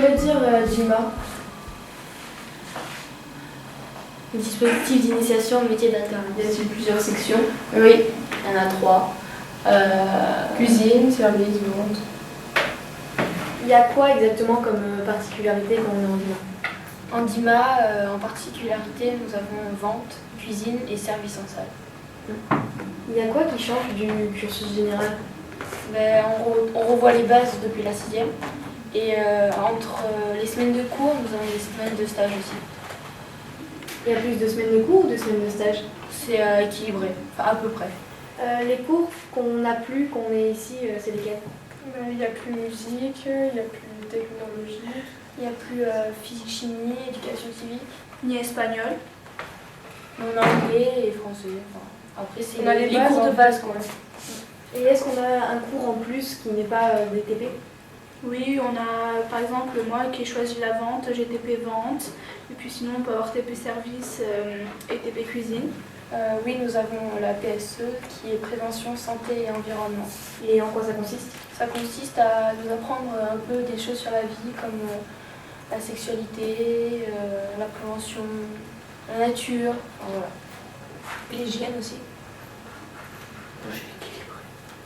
veut dire DIMA? Dispositif d'initiation au métier d'intérieur. Y a-t-il plusieurs sections? Oui, il y en a 3. Cuisine, service, vente. Il y a quoi exactement comme particularité quand on est en DIMA? En DIMA, en particularité, nous avons vente, cuisine et service en salle. Il y a quoi qui change du cursus général? On revoit les bases depuis la 6e. Et entre les semaines de cours, nous avons des semaines de stage aussi. Il y a plus de semaines de cours ou de semaines de stage? C'est équilibré, enfin à peu près. Les cours qu'on n'a plus, qu'on est ici, c'est lesquels? Il n'y a plus musique, il n'y a plus technologie. Il n'y a plus physique-chimie, éducation civique. Ni espagnol. On a anglais et français. Enfin, après, c'est On a les cours de base, quoi. Et est-ce qu'on a un cours en plus qui n'est pas DTP? Oui, on a par exemple moi qui ai choisi la vente, j'ai TP vente. Et puis sinon on peut avoir TP service et TP cuisine. Oui, nous avons la PSE qui est prévention, santé et environnement. Et en quoi ça consiste? Ça consiste à nous apprendre un peu des choses sur la vie comme la sexualité, la prévention, la nature, enfin, voilà. L'hygiène aussi.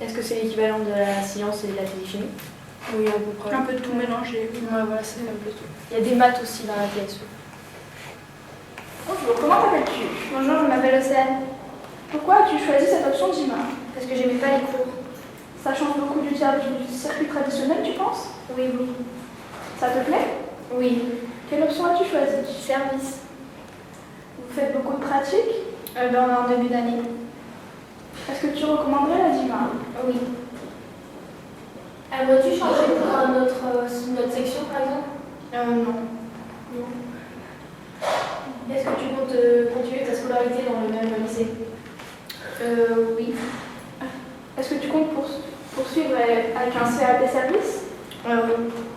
Est-ce que c'est l'équivalent de la science et de la physique-chimie? Oui, à peu près. Un peu de tout mélangé. Ouais, voilà, c'est un peu tout. Il y a des maths aussi dans la PSE. Bonjour, comment t'appelles-tu? Bonjour, je m'appelle Océane. Pourquoi as-tu choisi cette option DIMA? Parce que j'aimais pas les cours. Ça change beaucoup du circuit traditionnel, tu penses? Oui. Ça te plaît? Oui. Quelle option as-tu choisi? Service. Vous faites beaucoup de pratiques? On est en début d'année. Est-ce que tu recommanderais la DIMA? Oui. Aimerais-tu changer pour notre section, par exemple? Non. Est-ce que tu comptes continuer ta scolarité dans le même lycée? Oui. Est-ce que tu comptes poursuivre avec un CAP service?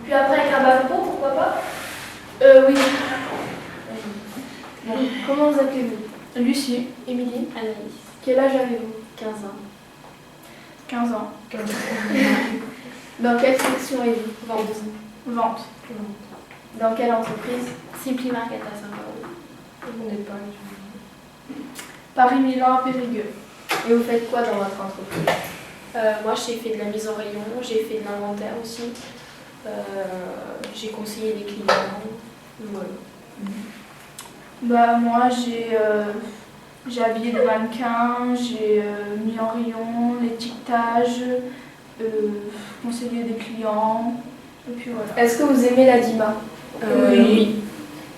Puis après, avec un bac pro, pourquoi pas? Oui. Comment vous appelez-vous? Lucie. Émilie? Analyse. Quel âge avez-vous? 15 ans. 15 ans. Dans quelle section êtes-vous? Vente. Dans quelle entreprise? Simpli Market à Saint-Paul. On n'est pas. Paris-Milan, Périgueux. Et vous faites quoi dans votre entreprise? Moi, j'ai fait de la mise en rayon, j'ai fait de l'inventaire aussi. J'ai conseillé les clients. Voilà. Moi, j'ai habillé des mannequins, j'ai mis en rayon l'étiquetage, conseillé des clients, et puis voilà. Est-ce que vous aimez la DIMA? Oui.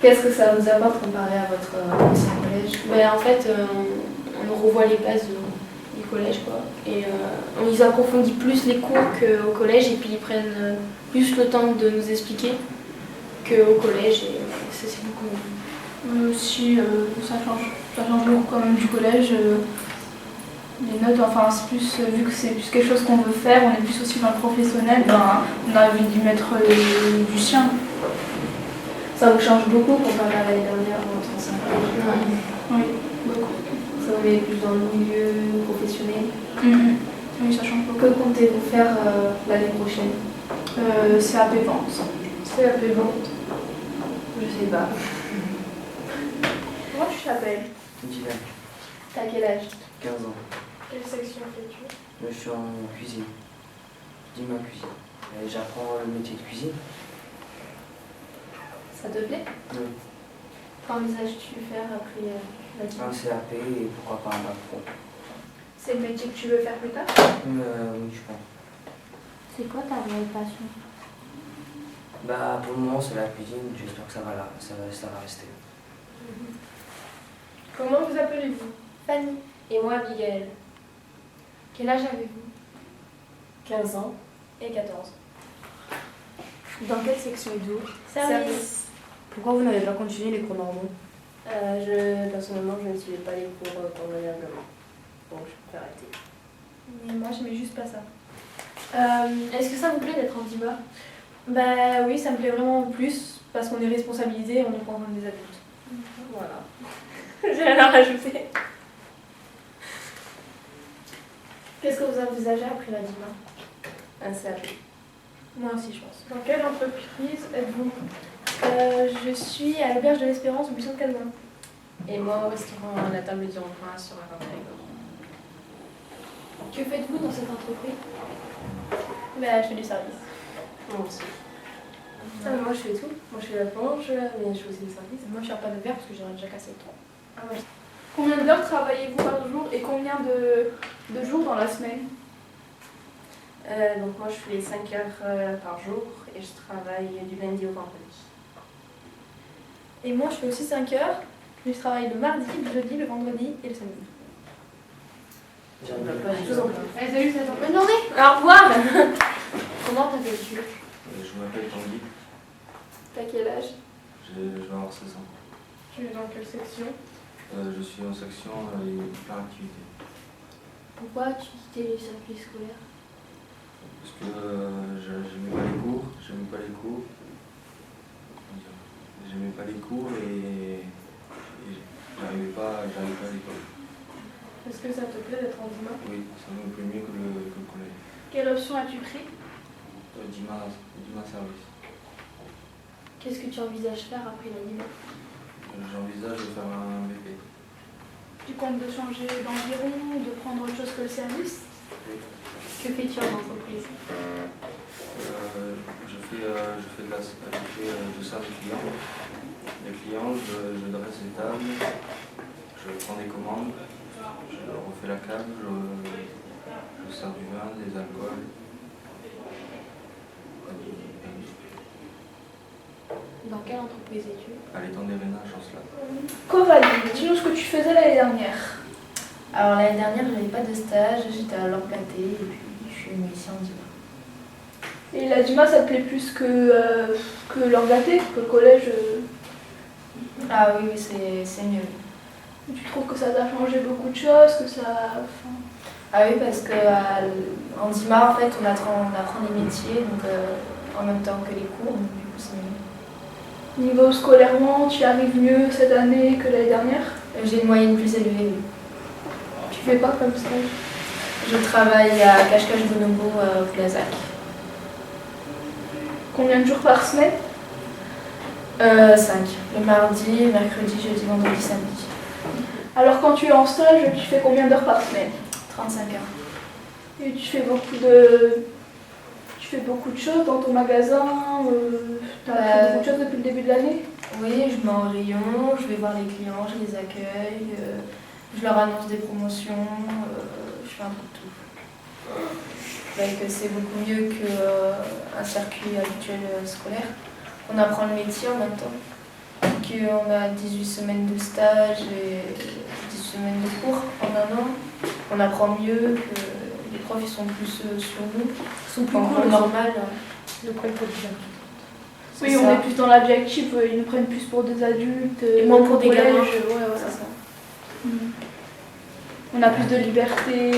Qu'est-ce que ça vous apporte comparé à votre ancien collège? En fait, on revoit les bases du collège, quoi. Et ils approfondissent plus les cours qu'au collège, et puis ils prennent plus le temps de nous expliquer qu'au collège, et ça, c'est beaucoup mieux. Aussi, ça change beaucoup quand même du collège. Les notes, enfin, c'est plus, vu que c'est plus quelque chose qu'on veut faire, on est plus aussi dans le professionnel, on a envie d'y mettre du sien. Ça vous change beaucoup comparé à l'année dernière en votre ancien collège? Oui, beaucoup. Ça vous met plus dans le milieu professionnel? Oui, ça change beaucoup. Que comptez-vous faire l'année prochaine? CAP vente. CAP vente? Je sais pas. Comment tu t'appelles? Dylan, T'as quel âge? 15 ans. Quelle section fais-tu? Je suis en cuisine. DIMA cuisine. Et j'apprends le métier de cuisine. Ça te plaît? Oui. Qu'envisages-tu faire après la DIMA? Un CAP et pourquoi pas un bac pro. C'est le métier que tu veux faire plus tard? Oui, je pense. C'est quoi ta vraie passion? Pour le moment, c'est la cuisine. J'espère que ça va rester. Comment vous appelez-vous? Fanny. Et moi, Abigail. Quel âge avez-vous? 15 ans et 14. Dans quelle section êtes-vous? Service. Pourquoi vous n'avez pas continué les cours normaux? Personnellement, je ne suivais pas les cours convenablement. Donc, je peux arrêter. Mais moi, j'aimais juste pas ça. Est-ce que ça vous plaît d'être en DIMA? Oui, ça me plaît vraiment plus parce qu'on est responsabilisé et on nous prend comme des adultes. Voilà. J'ai rien à rajouter. Qu'est-ce que vous envisagez après la DIMA? Un CAP. Moi aussi, je pense. Dans quelle entreprise êtes-vous? Je suis à l'auberge de l'Espérance au buisson de Calvin. Et moi, au restaurant à la table du emprunt sur la Rentable. Que faites-vous dans cette entreprise? Bah, je fais du service. Moi aussi. Moi, je fais tout. Moi, je fais la planche, mais je fais aussi le service. Moi, je suis pas de verre parce que j'aurais déjà cassé le tronc. Combien d'heures travaillez-vous par jour et combien de jours dans la semaine? Donc moi, je fais 5 heures par jour et je travaille du lundi au vendredi. Et moi, je fais aussi 5 heures, mais je travaille le mardi, le jeudi, le vendredi et le samedi. Salut, ça Bonne journée. Au revoir. Comment t'appelles-tu? Je m'appelle Tanguy, T'as quel âge? je vais avoir 16 ans. Tu es dans quelle section? Je suis en section hyperactivité. Pourquoi tu quittais les circuits scolaires? Parce que j'aimais pas les cours, j'aimais pas les cours. J'aimais pas les cours et j'arrivais pas à l'école. Est-ce que ça te plaît d'être en DIMA? Oui, ça me plaît mieux que le collège. Quelle option as-tu pris? DIMA service. Qu'est-ce que tu envisages faire après la DIMA? J'envisage de faire un BP. Tu comptes de changer d'environ, de prendre autre chose que le service? Que fais-tu en entreprise? Je sers les clients. Les clients, je dresse les tables, je prends des commandes, je refais la cave, je sers du vin, des alcools. Dans quelle entreprise es-tu? À l'étang des Rénages, en cela. Coralie, dis-nous ce que tu faisais l'année dernière. Alors l'année dernière, j'avais pas de stage, j'étais à l'Orplaté et puis je suis venue ici en DIMA. Et la DIMA, ça te plaît plus que l'Orplaté, que le collège? Ah oui, c'est mieux. Tu trouves que ça t'a changé beaucoup de choses, que ça... enfin, Ah oui, parce que en DIMA, en fait, on apprend les métiers, donc en même temps que les cours, donc du coup c'est mieux. Niveau scolairement, tu y arrives mieux cette année que l'année dernière? J'ai une moyenne plus élevée, oui. Tu fais quoi comme stage? Je travaille à Cache-Cache-Bonobo au Plazac. Combien de jours par semaine? 5. Le mardi, mercredi, jeudi, vendredi, samedi. Alors quand tu es en stage, tu fais combien d'heures par semaine? 35 heures. Et tu fais beaucoup de choses dans ton magasin? Tu as fait beaucoup de choses depuis le début de l'année? Oui, je mets en rayon, je vais voir les clients, je les accueille, je leur annonce des promotions, je fais un peu de tout. Donc c'est beaucoup mieux qu'un circuit habituel scolaire. On apprend le métier en même temps. Donc on a 18 semaines de stage et 18 semaines de cours en un an. On apprend mieux, que les profs ils sont plus sur nous. Ils sont plus cool, normal. Le concours bien. Oui, on est plus dans l'objectif, ils nous prennent plus pour des adultes. Et moins pour des collège, gamins. ouais, C'est ça. On a plus de liberté.